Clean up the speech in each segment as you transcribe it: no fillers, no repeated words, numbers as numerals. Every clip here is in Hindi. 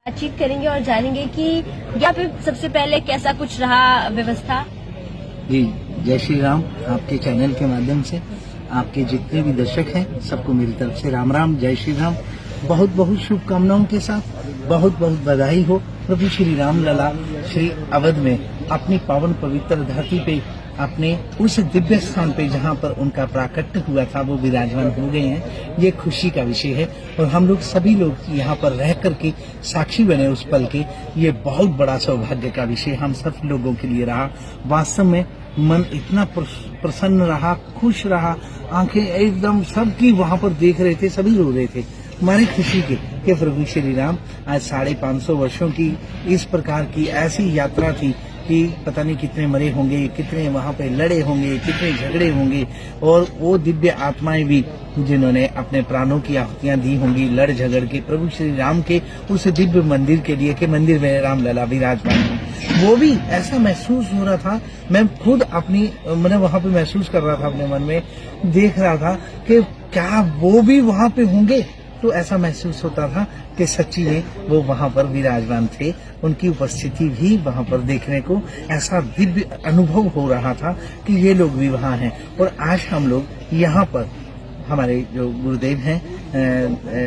बातचीत करेंगे और जानेंगे कि यहाँ पे सबसे पहले कैसा कुछ रहा व्यवस्था। जी, जय श्री राम। आपके चैनल के माध्यम से आपके जितने भी दर्शक हैं सबको मेरी तरफ से राम राम, जय श्री राम। बहुत बहुत शुभकामनाओं के साथ बहुत बहुत बधाई हो। प्रभु श्री राम लला श्री अवध में अपनी पावन पवित्र धरती पे अपने उस दिव्य स्थान पे जहाँ पर उनका प्राकट्य हुआ था वो विराजमान हो गए हैं। ये खुशी का विषय है और हम लोग सभी लोग यहाँ पर रह करके साक्षी बने उस पल के। ये बहुत बड़ा सौभाग्य का विषय हम सब लोगों के लिए रहा। वास्तव में मन इतना प्रसन्न रहा, खुश रहा, आंखें एकदम सबकी वहाँ पर देख रहे थे, सभी रो रहे थे हमारी खुशी के कि प्रभु श्री राम आज 550 वर्षों की इस प्रकार की ऐसी यात्रा थी कि पता नहीं कितने मरे होंगे, कितने वहाँ पे लड़े होंगे, कितने झगड़े होंगे और वो दिव्य आत्माएं भी जिन्होंने अपने प्राणों की आहुतियां दी होंगी लड़ झगड़ के प्रभु श्री राम के उस दिव्य मंदिर के लिए कि मंदिर में राम लला विराजमान हो। वो भी ऐसा महसूस हो रहा था, मैं खुद अपनी मैंने वहाँ पे महसूस कर रहा था, अपने मन में देख रहा था कि क्या वो भी वहाँ पे होंगे। तो ऐसा महसूस होता था कि सच्ची में वो वहाँ पर विराजमान थे, उनकी उपस्थिति भी वहाँ पर देखने को ऐसा दिव्य अनुभव हो रहा था कि ये लोग भी वहाँ हैं। और आज हम लोग यहाँ पर हमारे जो गुरुदेव हैं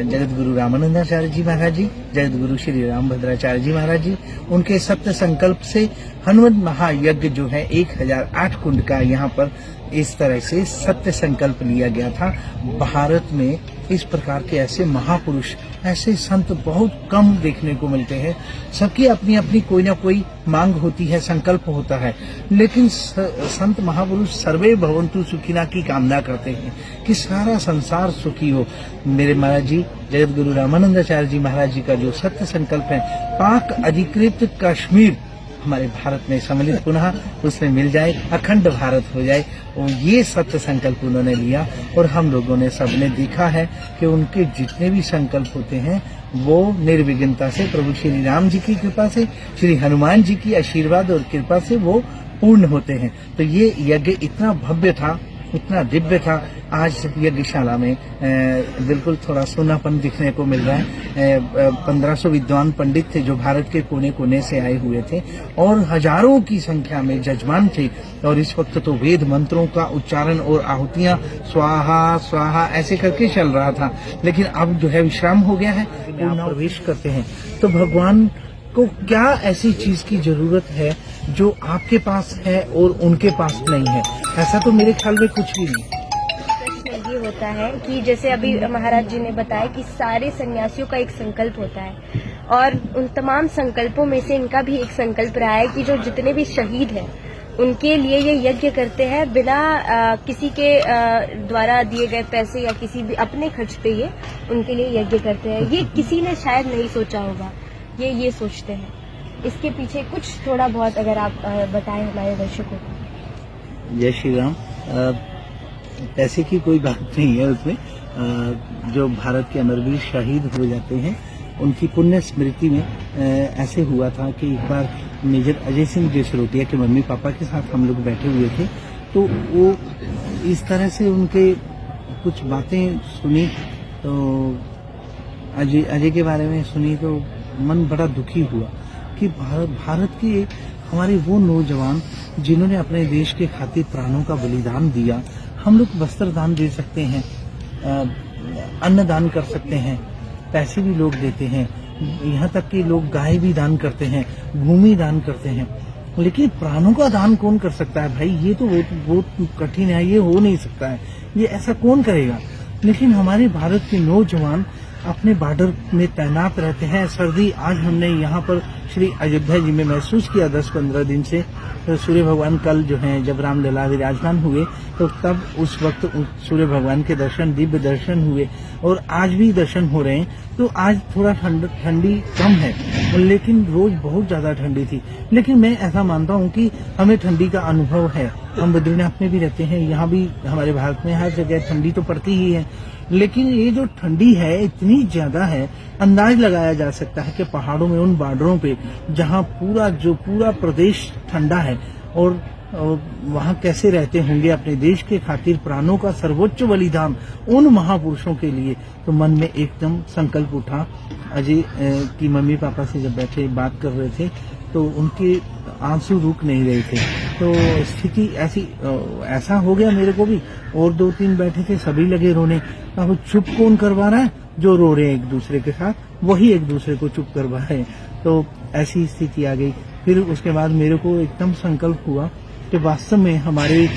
जगत गुरु रामानंदाचार्य जी महाराज जी, जगत गुरु श्री रामभद्राचार्य जी महाराज जी, उनके सत्य संकल्प से हनुमत महायज्ञ जो है 1008 कुंड का यहाँ पर इस तरह से सत्य संकल्प लिया गया था। भारत में इस प्रकार के ऐसे महापुरुष, ऐसे संत बहुत कम देखने को मिलते हैं। सबकी अपनी अपनी कोई ना कोई मांग होती है, संकल्प होता है, लेकिन संत महापुरुष सर्वे भवन्तु सुखिना की कामना करते हैं कि सारा संसार सुखी हो। मेरे महाराज जी जगत गुरु रामानंदाचार्य जी महाराज जी का जो सत्य संकल्प है, पाक अधिकृत कश्मीर हमारे भारत में सम्मिलित पुनः उसमें मिल जाए, अखंड भारत हो जाए, और ये सत्य संकल्प उन्होंने लिया। और हम लोगों ने सबने देखा है कि उनके जितने भी संकल्प होते हैं वो निर्विघ्नता से प्रभु श्री राम जी की कृपा से, श्री हनुमान जी की आशीर्वाद और कृपा से वो पूर्ण होते हैं। तो ये यज्ञ इतना भव्य था, इतना दिव्य था। आज यज्ञशाला में बिल्कुल थोड़ा सोनापन दिखने को मिल रहा है। 1500 विद्वान पंडित थे जो भारत के कोने कोने से आए हुए थे और हजारों की संख्या में जजमान थे। और इस वक्त तो वेद मंत्रों का उच्चारण और आहुतियां स्वाहा स्वाहा ऐसे करके चल रहा था, लेकिन अब जो है विश्राम हो गया है, प्रवेश करते हैं। तो भगवान को क्या ऐसी चीज की जरूरत है जो आपके पास है और उनके पास नहीं है? ऐसा तो मेरे ख्याल में कुछ भी नहीं। प्रश्न ये होता है कि जैसे अभी महाराज जी ने बताया कि सारे सन्यासियों का एक संकल्प होता है और उन तमाम संकल्पों में से इनका भी एक संकल्प रहा है कि जो जितने भी शहीद हैं उनके लिए ये यज्ञ करते हैं बिना किसी के द्वारा दिए गए पैसे या किसी भी अपने खर्च पे ये उनके लिए यज्ञ करते हैं। ये किसी ने शायद नहीं सोचा होगा, ये सोचते हैं। इसके पीछे कुछ थोड़ा बहुत अगर आप बताएं हमारे दर्शकों को। जय श्री राम। पैसे की कोई बात नहीं है उसमें। जो भारत के अमरवीर शहीद हो जाते हैं उनकी पुण्य स्मृति में ऐसे हुआ था कि एक बार मेजर अजय सिंह जसरोटिया के मम्मी पापा के साथ हम लोग बैठे हुए थे, तो वो इस तरह से उनके कुछ बातें सुनी, तो अजय के बारे में सुनी तो मन बड़ा दुखी हुआ कि भारत के हमारे वो नौजवान जिन्होंने अपने देश के खातिर प्राणों का बलिदान दिया। हम लोग वस्त्र दान दे सकते हैं, अन्न दान कर सकते हैं, पैसे भी लोग देते हैं, यहाँ तक कि लोग गाय भी दान करते हैं, भूमि दान करते हैं, लेकिन प्राणों का दान कौन कर सकता है भाई? ये तो बहुत कठिन है, ये हो नहीं सकता है, ये ऐसा कौन करेगा? लेकिन हमारे भारत के नौजवान अपने बॉर्डर में तैनात रहते हैं। सर्दी आज हमने यहाँ पर श्री अयोध्या जी में महसूस किया 10-15 दिन से। तो सूर्य भगवान कल जो है जब रामलला विराजमान हुए तो तब उस वक्त सूर्य भगवान के दर्शन, दिव्य दर्शन हुए और आज भी दर्शन हो रहे हैं। तो आज थोड़ा ठंडी कम है, लेकिन रोज बहुत ज्यादा ठंडी थी। लेकिन मैं ऐसा मानता हूँ कि हमें ठंडी का अनुभव है। हम बद्रीनाथ में भी रहते हैं, यहाँ भी हमारे भारत में हर जगह ठंडी तो पड़ती ही है, लेकिन ये जो ठंडी है इतनी ज्यादा है, अंदाज लगाया जा सकता है कि पहाड़ों में उन बॉर्डरों पे जहाँ पूरा प्रदेश ठंडा है, और वहाँ कैसे रहते होंगे अपने देश के खातिर प्राणों का सर्वोच्च बलिदान उन महापुरुषों के लिए, तो मन में एकदम संकल्प उठा। अजय की मम्मी पापा से जब बैठे बात कर रहे थे तो उनके आंसू रुक नहीं रहे थे। तो स्थिति ऐसा हो गया मेरे को भी, और 2-3 बैठे थे, सभी लगे रोने। अब चुप कौन करवा रहा है? जो रो रहे हैं एक दूसरे के साथ, वही एक दूसरे को चुप करवा रहे हैं। तो ऐसी स्थिति आ गई। फिर उसके बाद मेरे को एकदम संकल्प हुआ कि वास्तव में हमारे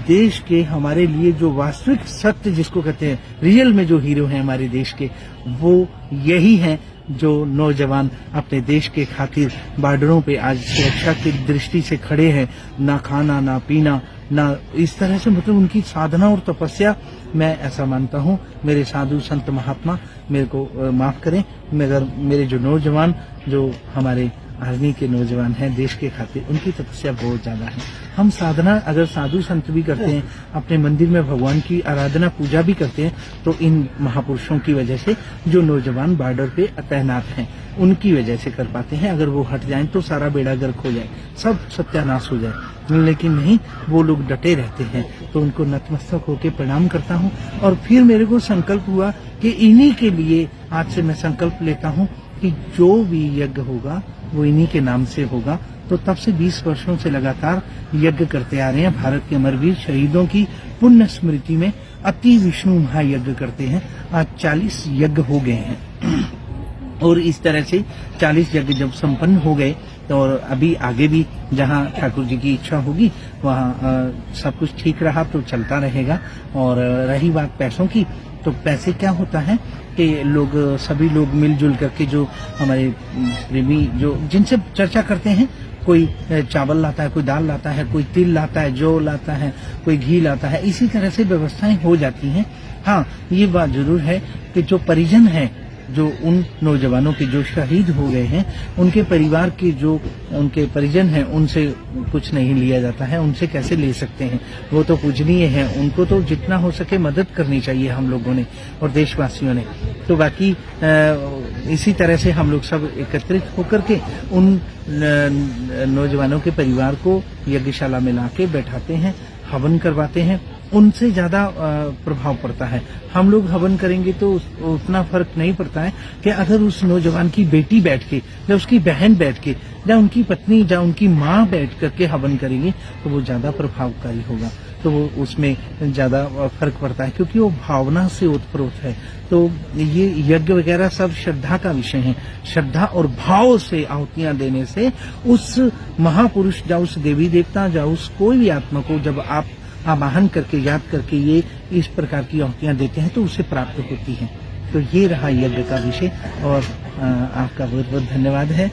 देश के, हमारे लिए जो वास्तविक सत्य जिसको कहते हैं, रियल में जो हीरो हैं हमारे देश के, वो यही हैं जो नौजवान अपने देश के खातिर बॉर्डरों पे आज सुरक्षा की दृष्टि से खड़े हैं। ना खाना, ना पीना, ना इस तरह से, मतलब उनकी साधना और तपस्या, मैं ऐसा मानता हूँ। मेरे साधु संत महात्मा मेरे को माफ करें, मगर मेरे जो नौजवान, जो हमारे आर्मी के नौजवान हैं देश के खातिर, उनकी तपस्या बहुत ज्यादा है। हम साधना अगर साधु संत भी करते हैं, अपने मंदिर में भगवान की आराधना पूजा भी करते हैं, तो इन महापुरुषों की वजह से जो नौजवान बॉर्डर पे तैनात हैं उनकी वजह से कर पाते हैं। अगर वो हट जाएं तो सारा बेड़ा गर्क हो जाए, सब सत्यानाश हो जाए, लेकिन नहीं, वो लोग डटे रहते हैं। तो उनको नतमस्तक होकर प्रणाम करता हूँ। और फिर मेरे को संकल्प हुआ कि इन्हीं के लिए आज से मैं संकल्प लेता हूँ कि जो भी यज्ञ होगा वो इन्हीं के नाम से होगा। तो तब से 20 वर्षों से लगातार यज्ञ करते आ रहे हैं। भारत के अमरवीर शहीदों की पुण्य स्मृति में अति विष्णु महायज्ञ करते हैं। आज 40 यज्ञ हो गए हैं और इस तरह से 40 यज्ञ जब संपन्न हो गए, तो और अभी आगे भी जहां ठाकुर जी की इच्छा होगी वहां सब कुछ ठीक रहा तो चलता रहेगा। और रही बात पैसों की, तो पैसे क्या होता है कि लोग, सभी लोग मिलजुल करके, जो हमारे प्रेमी जो जिनसे चर्चा करते हैं, कोई चावल लाता है, कोई दाल लाता है, कोई तिल लाता है, जौ लाता है, कोई घी लाता है, इसी तरह से व्यवस्थाएं हो जाती हैं। हाँ, ये बात जरूर है कि जो परिजन हैं, जो उन नौजवानों के जो शहीद हो गए हैं, उनके परिवार के जो उनके परिजन हैं, उनसे कुछ नहीं लिया जाता है। उनसे कैसे ले सकते हैं? वो तो पूजनीय है, उनको तो जितना हो सके मदद करनी चाहिए हम लोगों ने और देशवासियों ने। तो बाकी इसी तरह से हम लोग सब एकत्रित होकर के उन नौजवानों के परिवार को यज्ञशाला में लाके बैठाते हैं, हवन करवाते हैं। उनसे ज्यादा प्रभाव पड़ता है। हम लोग हवन करेंगे तो उतना फर्क नहीं पड़ता है कि अगर उस नौजवान की बेटी बैठ के, या उसकी बहन बैठ के, या उनकी पत्नी, या उनकी माँ बैठ करके हवन करेंगे, तो वो ज्यादा प्रभावकारी होगा। तो वो उसमें ज्यादा फर्क पड़ता है, क्योंकि वो भावना से ओतप्रोत है। तो ये यज्ञ वगैरह सब श्रद्धा का विषय है। श्रद्धा और भाव से आहुतियां देने से उस महापुरुष, या उस देवी देवता, या उस कोई भी आत्मा को जब आप आवाहन करके, याद करके ये इस प्रकार की आहुतियां देते हैं, तो उसे प्राप्त होती हैं। तो ये रहा यज्ञ का विषय। और आपका बहुत बहुत धन्यवाद है।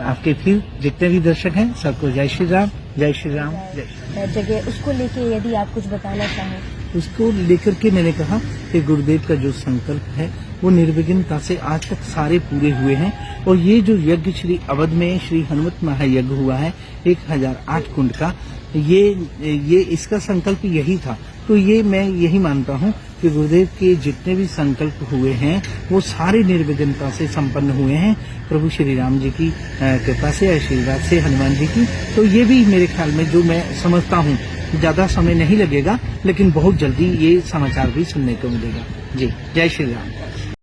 आपके फिर जितने भी दर्शक हैं, सबको जय श्री राम, जय श्री राम, जय। जगह उसको लेके यदि आप कुछ बताना चाहें। उसको लेकर के मैंने कहा कि गुरुदेव का जो संकल्प है वो निर्विघ्नता से आज तक सारे पूरे हुए हैं। और ये जो यज्ञ श्री अवध में श्री हनुमत महायज्ञ हुआ है 1008 कुंड का, ये इसका संकल्प यही था। तो ये मैं यही मानता हूँ कि गुरुदेव के जितने भी संकल्प हुए हैं वो सारे निर्विघ्नता से संपन्न हुए हैं, प्रभु श्री राम जी की कृपा से, आशीर्वाद से, हनुमान जी की। तो ये भी मेरे ख्याल में, जो मैं समझता हूँ, ज्यादा समय नहीं लगेगा, लेकिन बहुत जल्दी ये समाचार भी सुनने को मिलेगा। जी, जय श्री राम।